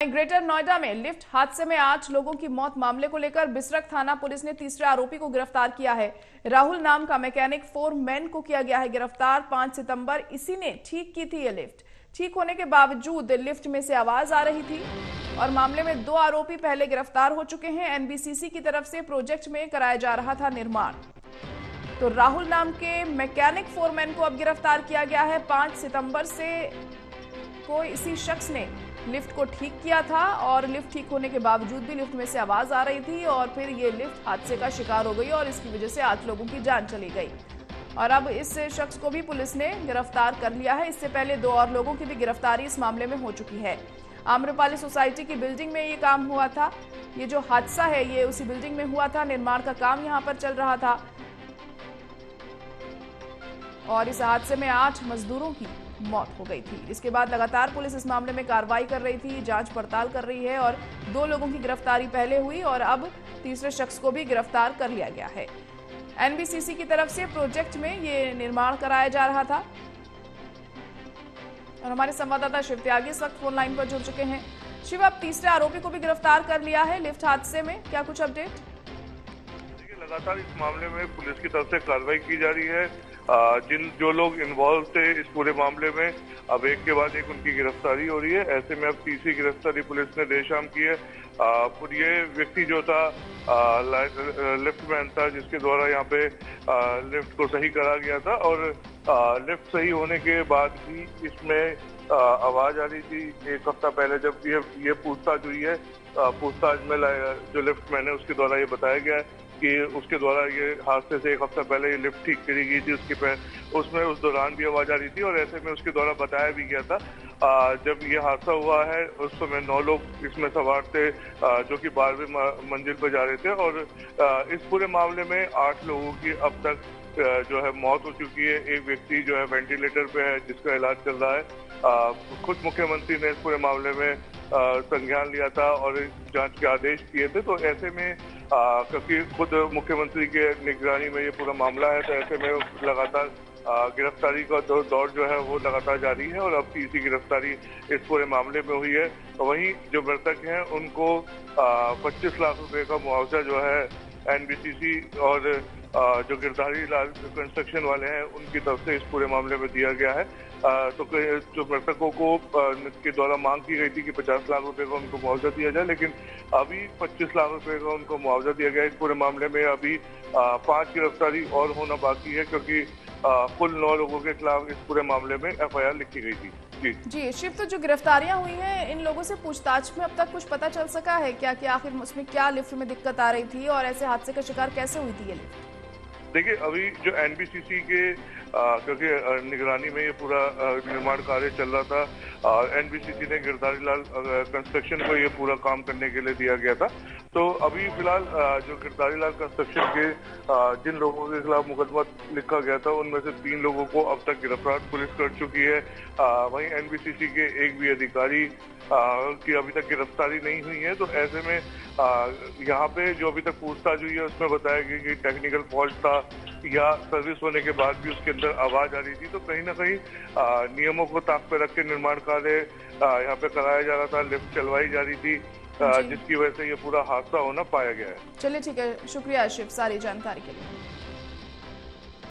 Greater Noida में lift हादसे में 8 लोगों की मौत मामले को लेकर बिसरख थाना पुलिस ने तीसरे आरोपी को गिरफ्तार किया है। राहुल नाम का मैकेनिक फोरमैन को किया गया है गिरफ्तार। 5 सितंबर इसी ने ठीक की थी ये लिफ्ट। ठीक होने के बावजूद लिफ्ट में से आवाज आ रही थी और मामले में 2 आरोपी पहले गिरफ्तार हो चुके हैं। एनबीसीसी की तरफ से प्रोजेक्ट में कराया जा रहा था निर्माण, तो राहुल नाम के मैकेनिक फोरमैन को अब गिरफ्तार किया गया है। 5 सितंबर से को इसी शख्स ने लिफ्ट को ठीक किया था और लिफ्ट ठीक होने के बावजूद भी लिफ्ट में से आवाज आ रही थी और फिर ये लिफ्ट हादसे का शिकार हो गई और इसकी वजह से 8 लोगों की जान चली गई। और अब इस शख्स को भी पुलिस ने गिरफ्तार कर लिया है। इससे पहले 2 और लोगों की भी गिरफ्तारी इस मामले में हो चुकी है। आम्रपाली सोसाइटी की बिल्डिंग में ये काम हुआ था। ये जो हादसा है ये उसी बिल्डिंग में हुआ था। निर्माण का काम यहाँ पर चल रहा था और इस हादसे में 8 मजदूरों की मौत हो गई थी। इसके बाद लगातार पुलिस इस मामले में कार्रवाई कर रही थी, जांच पड़ताल कर रही है और 2 लोगों की गिरफ्तारी पहले हुई और अब तीसरे शख्स को भी गिरफ्तार कर लिया गया है। एनबीसीसी की तरफ से प्रोजेक्ट में ये निर्माण कराया जा रहा था और हमारे संवाददाता शिव त्यागी इस वक्त फोन लाइन पर जुड़ चुके हैं। शिव, अब तीसरे आरोपी को भी गिरफ्तार कर लिया है लिफ्ट हादसे में, क्या कुछ अपडेट? लगातार इस मामले में पुलिस की तरफ से कार्रवाई की जा रही है। जो लोग इन्वॉल्व थे इस पूरे मामले में, अब एक के बाद एक उनकी गिरफ्तारी हो रही है। ऐसे में अब तीसरी गिरफ्तारी पुलिस ने देर शाम की है। ये व्यक्ति जो था लिफ्टमैन था, जिसके द्वारा यहाँ पे लिफ्ट को सही करा गया था और लिफ्ट सही होने के बाद भी इसमें आवाज आ रही थी। एक हफ्ता पहले जब ये पूछताछ हुई है, पूछताछ में जो लिफ्टमैन है उसके द्वारा ये बताया गया है कि उसके द्वारा ये हादसे से एक हफ्ता पहले ये लिफ्ट ठीक करी गई थी। उसमें उस दौरान भी आवाज आ रही थी और ऐसे में उसके द्वारा बताया भी गया था। जब ये हादसा हुआ है उस समय 9 लोग इसमें सवार थे जो कि 12वीं मंजिल पर जा रहे थे और इस पूरे मामले में 8 लोगों की अब तक जो है मौत हो चुकी है। एक व्यक्ति जो है वेंटिलेटर पे है जिसका इलाज चल रहा है। खुद मुख्यमंत्री ने इस पूरे मामले में संज्ञान लिया था और जांच के आदेश दिए थे। तो ऐसे में क्योंकि खुद मुख्यमंत्री के निगरानी में ये पूरा मामला है, तो ऐसे में लगातार गिरफ्तारी का दौर जो है वो लगातार जारी है और अब तीसरी गिरफ्तारी इस पूरे मामले में हुई है। वहीं जो मृतक हैं उनको 25 लाख रुपए का मुआवजा जो है एनबीसीसी और जो गिरधारी लाल कंस्ट्रक्शन वाले हैं उनकी तरफ से इस पूरे मामले में दिया गया है। तो जो मृतकों को के द्वारा मांग की गई थी कि 50 लाख रुपए का उनको मुआवजा दिया जाए, लेकिन अभी 25 लाख रुपए का उनको मुआवजा दिया गया। इस पूरे मामले में अभी 5 गिरफ्तारी और होना बाकी है क्योंकि कुल 9 लोगों के खिलाफ इस पूरे मामले में एफआईआर लिखी गई थी। जी शिव, तो जो गिरफ्तारियां हुई हैं इन लोगों से पूछताछ में अब तक कुछ पता चल सका है क्या कि आखिर उसमें क्या लिफ्ट में दिक्कत आ रही थी और ऐसे हादसे का शिकार कैसे हुई थी ये लिफ्ट? देखिए, अभी जो एनबीसीसी के क्योंकि निगरानी में ये पूरा निर्माण कार्य चल रहा था और एनबीसीसी ने गिरधारी लाल कंस्ट्रक्शन को ये पूरा काम करने के लिए दिया गया था। तो अभी फिलहाल जो गिरधारी लाल कंस्ट्रक्शन के जिन लोगों के खिलाफ मुकदमा लिखा गया था उनमें से 3 लोगों को अब तक गिरफ्तार पुलिस कर चुकी है। वहीं एनबीसीसी के एक भी अधिकारी की अभी तक गिरफ्तारी नहीं हुई है। तो ऐसे में यहाँ पे जो अभी तक पूछताछ हुई है उसमें बताया गया कि टेक्निकल फॉल्ट था या सर्विस होने के बाद भी उसके अंदर आवाज आ रही थी। तो कहीं ना कहीं नियमों को ताक पे रख के निर्माण कार्य यहाँ पे कराया जा रहा था, लिफ्ट चलवाई जा रही थी, जिसकी वजह से ये पूरा हादसा होना पाया गया है। चलिए ठीक है, शुक्रिया शिव सारी जानकारी के लिए।